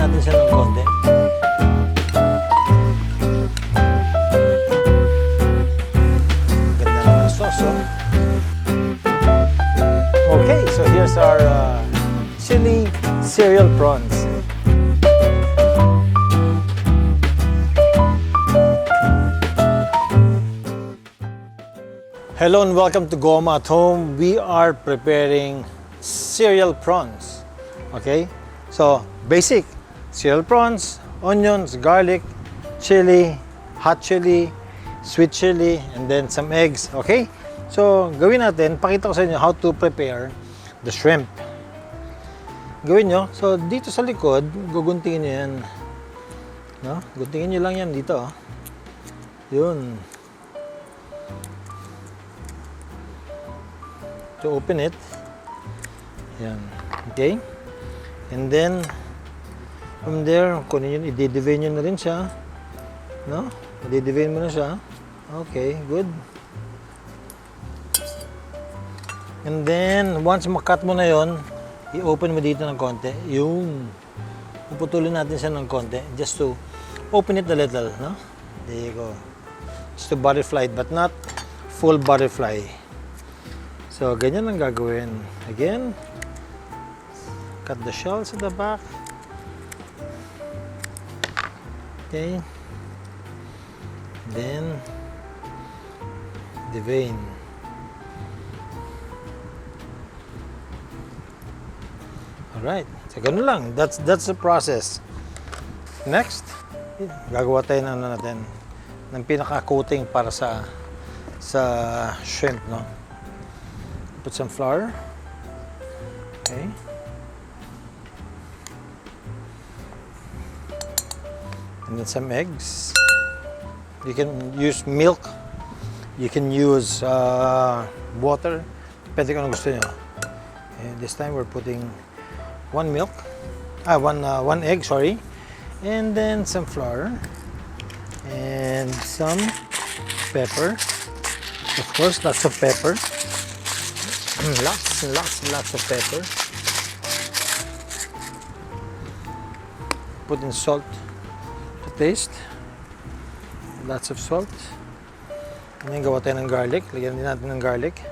natin siya ng konti. Ganda naman ang sauce, oh. Okay, so here's our chili cereal prawns. Hello and welcome to Goma at Home. We are preparing cereal prawns. Okay, so basic cereal prawns, onions, garlic, chili, hot chili, sweet chili, and then some eggs. Okay, so gawin natin, pakita ko sa inyo how to prepare the shrimp. Gawin nyo, so dito sa likod, guguntingin nyo yan. No? Guntingin nyo lang yan dito. Oh. Yun. To open it. Yan. Okay? And then, from there, kunin yun, i-devein nyo na rin siya. No? I-devein mo na siya. Okay, good. And then, once makat mo na yon, i-open mo dito ng konti. Yung, puputulin natin siya ng konti. Just to open it a little. No? There you go. Just to butterfly it, but not full butterfly. So, ganyan ang gagawin. Again, cut the shells at the back. Okay. Then, devein. Alright. So, ganun lang. That's the process. Next, gagawa tayo ng ano natin, ng pinaka-coating para sa shrimp, no? Put some flour. Okay. And then some eggs. You can use milk. You can use water. Depende kung ano gusto nyo. Okay, this time we're putting one egg, sorry. And then some flour. And some pepper. Of course, lots of pepper. Lots of pepper. Put in salt to taste. Lots of salt. And then gawa tayo ng garlic. Lagyan din natin ng garlic.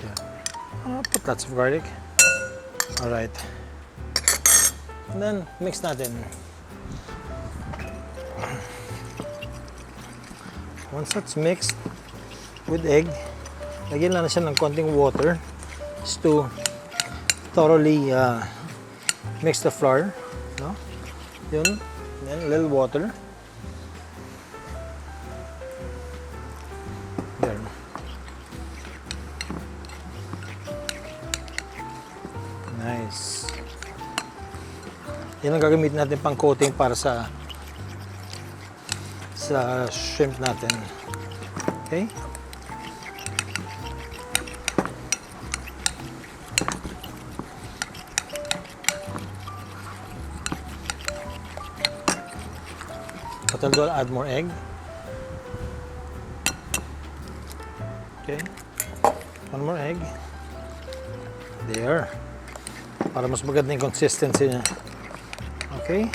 Yeah. Put lots of garlic. Alright. And then mix natin. Once that's mixed with egg, lagyan lang na siya ng konting water just to thoroughly mix the flour, no? Yun. Then a little water. There. Nice. Yan ang gagamitin natin pang coating para sa shrimp natin. Okay? But I'll add more egg. Okay. One more egg. There. Para mas maganda yung consistency niya. Okay.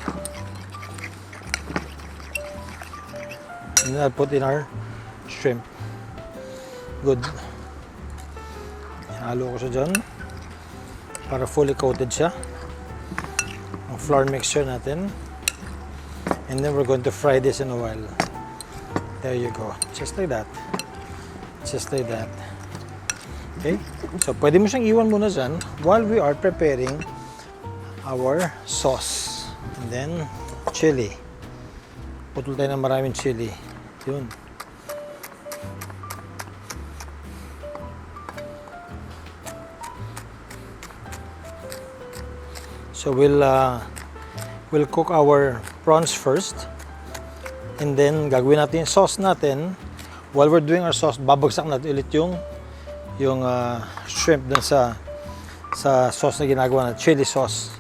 And then I'll put in our shrimp. Good. Halo ko siya dyan. Para fully coated siya. Ang flour mixture natin. And then we're going to fry this in a while. There you go. Just like that. Just like that. Okay? So, pwede mo siyang iwan muna dyan while we are preparing our sauce. And then, chili. Putol tayo ng maraming chili. Yun. So, we'll cook our prawns first. And then, gagawin natin yung sauce natin. While we're doing our sauce, babagsak natin ulit yung shrimp dun sa sauce na ginagawa natin, chili sauce.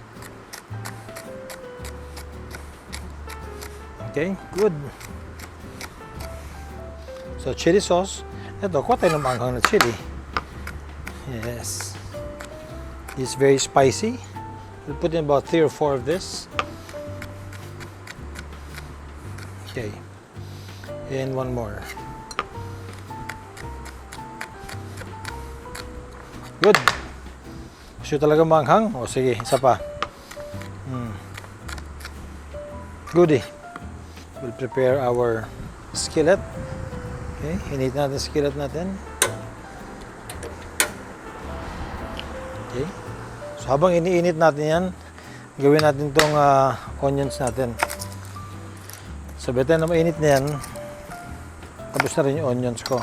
Okay, good. So, chili sauce. Ito, kuha tayo ng manghang na chili. Yes. It's very spicy. We'll put in about 3 or 4 of this. Okay. And one more. Good. Gusto talaga manghang? O sige, isa pa. Goodie. We'll prepare our skillet. Okay, hinit natin skillet natin. Okay. So habang iniinit natin yan, gawin natin tong onions natin. So beta na mainit na yan, tapos na rin yung onions ko.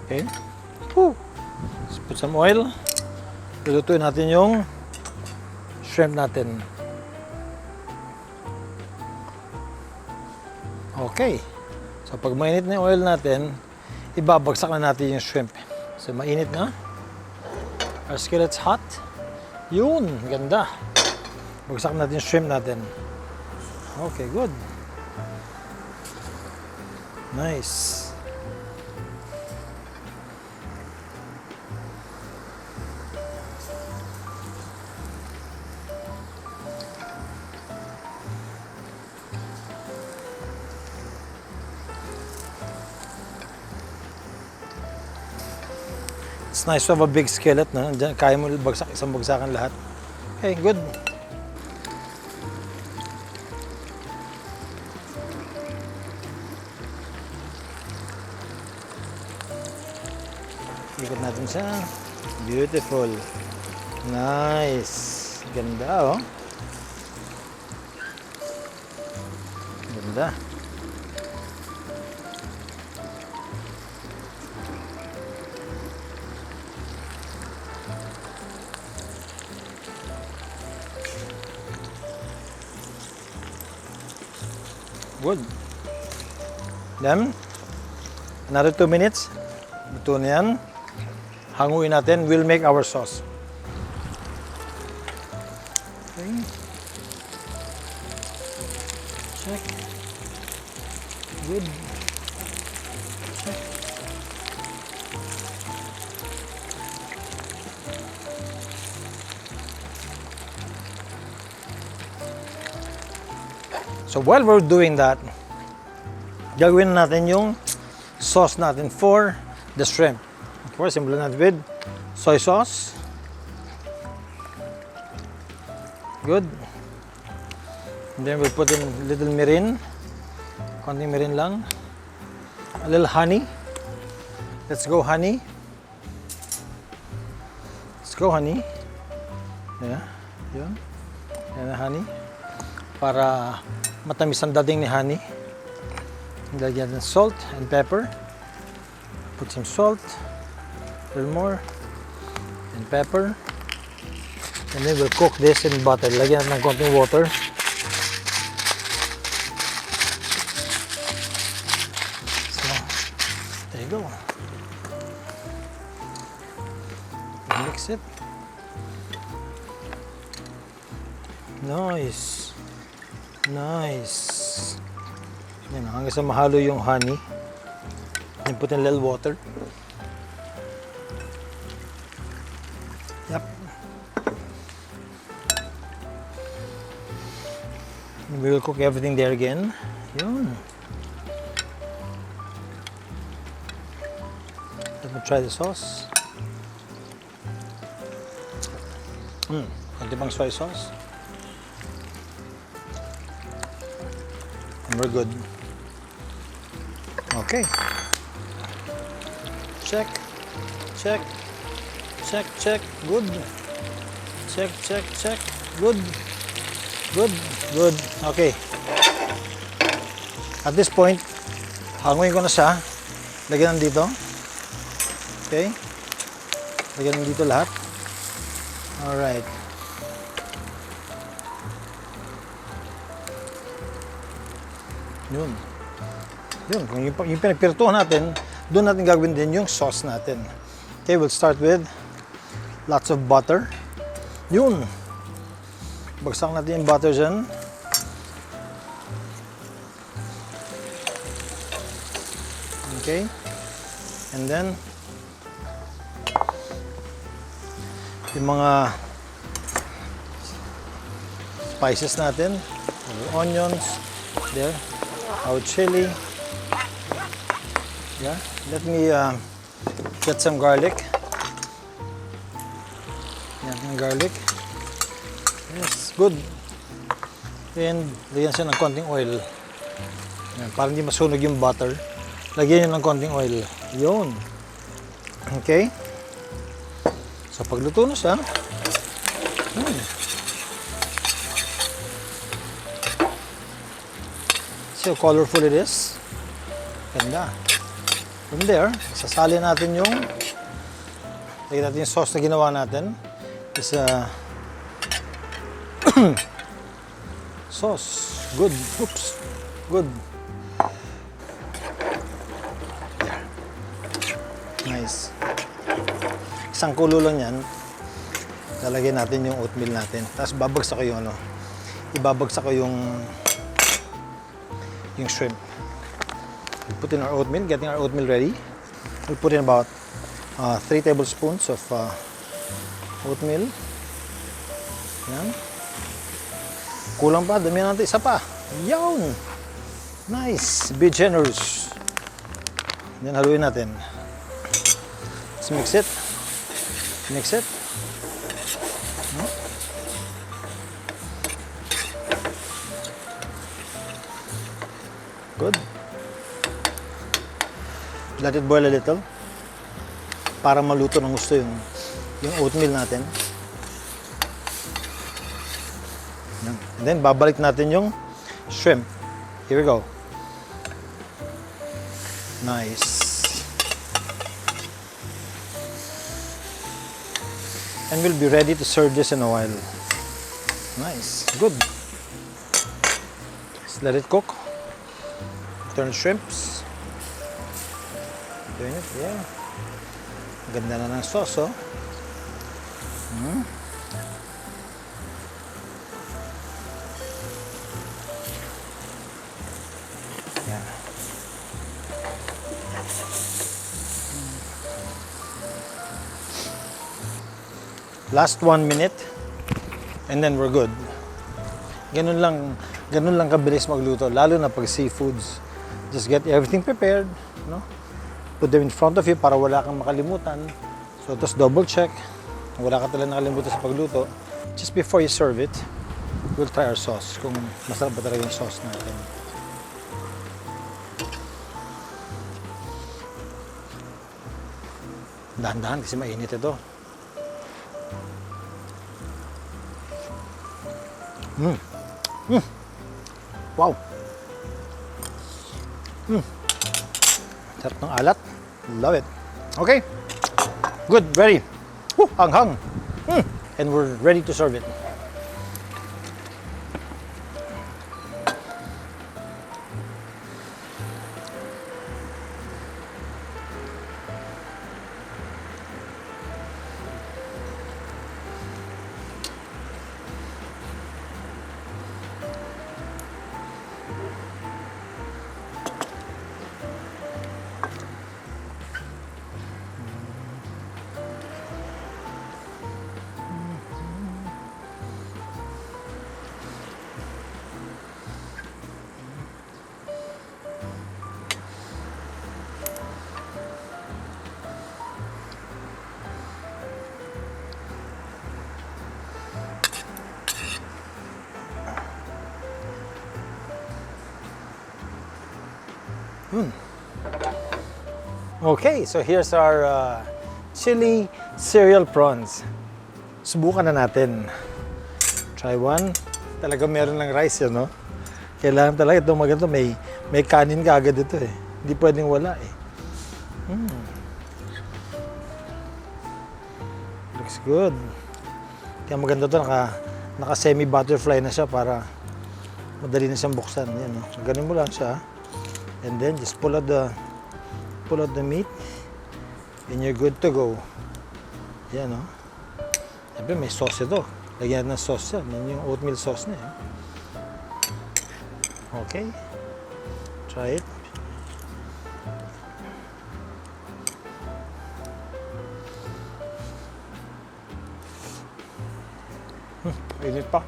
Okay. Let's put some oil. Lulutuin natin yung shrimp natin. Okay. So pag mainit na yung oil natin, ibabagsak na natin yung shrimp. So mainit na. Our skillet's hot. Yun, ganda. Bagsak natin yung shrimp natin. Okay, good. Nice. It's nice to have a big skillet, no? Diyan, kaya mo bagsak, isang bagsakan lahat. Okay, good. Ikot natin siya. Beautiful. Nice. Ganda, oh. Ganda. Good. Then, another 2 minutes. Luto na yan. Hanguin natin. We'll make our sauce. Okay. Check. Good. Check. So while we're doing that, gagawin natin yung sauce natin for the shrimp. Of course, simulan natin with soy sauce. Good. And then we'll put in a little mirin. Konting mirin lang. A little honey. Let's go honey. Let's go honey. Yeah. Yun. Yan na honey. Para matamis ang dating ni honey. Lagyan ng salt and pepper. Put some salt, a little more, and pepper. And then we'll cook this in butter. Lagyan ng konting water. So, there you go. Mix it. Nice. Nice. Yan, hanggang sa mahalo yung honey. And put in a little water. Yep. And we will cook everything there again. Yun. Let me try the sauce. Konti pang soy sauce. And we're good. Okay. Check. Check. Check, check. Good. Check, check, check. Good. Good. Good. Okay. At this point, hanguin ko na siya. Lagyan dito. Okay. Lagyan dito lahat. Alright. Yun. Yun. Kung yung pinagpirtuhan natin, doon natin gagawin din yung sauce natin. Okay, we'll start with lots of butter. Yun. Bagsak natin yung butter dyan. Okay? And then, yung mga spices natin, our onions, there, our chili. Yeah, let me get some garlic. Yan, yung garlic. Yes, good. And lagyan siya ng konting oil. Yan, para hindi masunog yung butter. Lagyan nyo ng konting oil. Yun. Okay. So pagluto na siya, see how colorful it is. Ganda. From there, sasali natin yung lagyan natin yung sauce na ginawa natin. Is sauce. Good. Oops. Good. There. Nice. Isang kulo lang yan. Lalagyan natin yung oatmeal natin. Tapos babagsak ko yung ibabagsak ko yung shrimp. We'll put in our oatmeal, getting our oatmeal ready. We'll put in about 3 tablespoons of oatmeal. Yan. Kulang pa, damihan natin isa pa. Yun! Nice! Be generous. Then haluin natin. Let's mix it. Mix it. Good. Let it boil a little para maluto ng gusto yung oatmeal natin. Yan. And then babalik natin yung shrimp. Here we go. Nice. And we'll be ready to serve this in a while. Nice. Good. Just let it cook. Turn shrimps. Doing it, yeah. Ganda na ng sauce, oh. Yeah. Last 1 minute, and then we're good. Ganun lang kabilis magluto, lalo na pag seafoods. Just get everything prepared, no? Put them in front of you para wala kang makalimutan. So, just double check. Wala ka talaga nakalimutan sa pagluto. Just before you serve it, we'll try our sauce. Kung masarap ba talaga yung sauce natin. Dahan-dahan kasi mainit ito. Wow! Sarap ng alat. Love it. Okay. Good. Ready. Woo, hanghang. And we're ready to serve it. Okay, so here's our chili cereal prawns. Subukan na natin. Try one. Talaga meron lang rice yan, no? Kailangan talaga itong maganda. May kanin ka agad ito eh. Hindi pwedeng wala eh. Looks good. Kaya maganda ito. Naka semi-butterfly na siya para madali na siyang buksan. Yan, no? So, ganun mo lang siya. And then just pull out the meat and you're good to go. Yan, no? Siyempre may sauce ito. Lagyan ng sauce yan. Yan yung oatmeal sauce na yan. Okay. Try it. Init pa.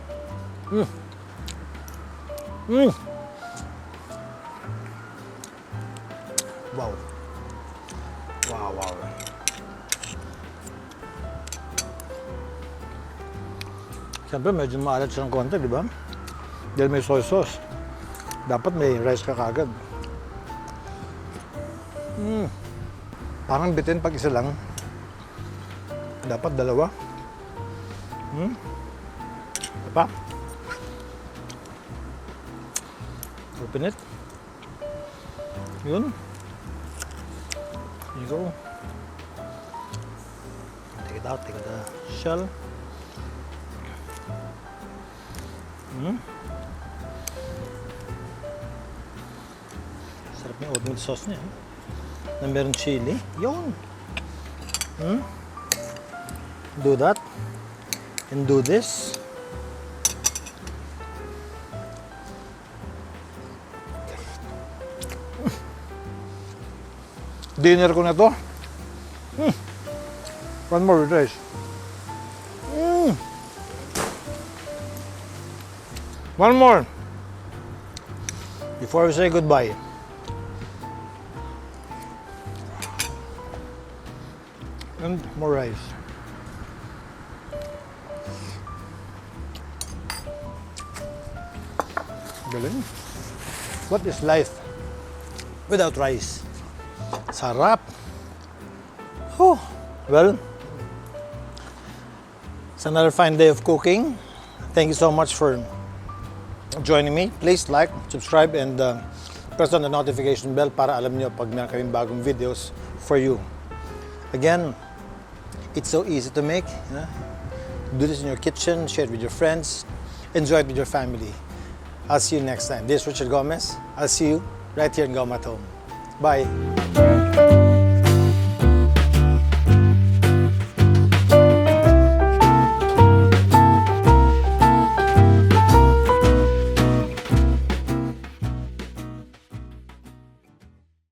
Wow. Wow, wow. Siyempre, medyo maalat siya ng konti, di ba? Dahil may soy sauce. Dapat may rice ka kagad. Parang bitin pag isa lang. Dapat dalawa. Pa. Open it. Yun. There you go. Take it out, take the shell. Sarap yung oatmeal sauce niya. Na meron chili. Yun. Do that. And do this. Dinner ko na to. One more with rice. One more. Before we say goodbye. And more rice. Galing. What is life without rice? Sarap. Whew. Well, it's another fine day of cooking. Thank you so much for joining me. Please like, subscribe, and press on the notification bell para alam nyo pag meron kaming bagong videos for you. Again, it's so easy to make. Do this in your kitchen, share it with your friends, enjoy it with your family. I'll see you next time. This is Richard Gomez. I'll see you right here in Goma at Home. Bye.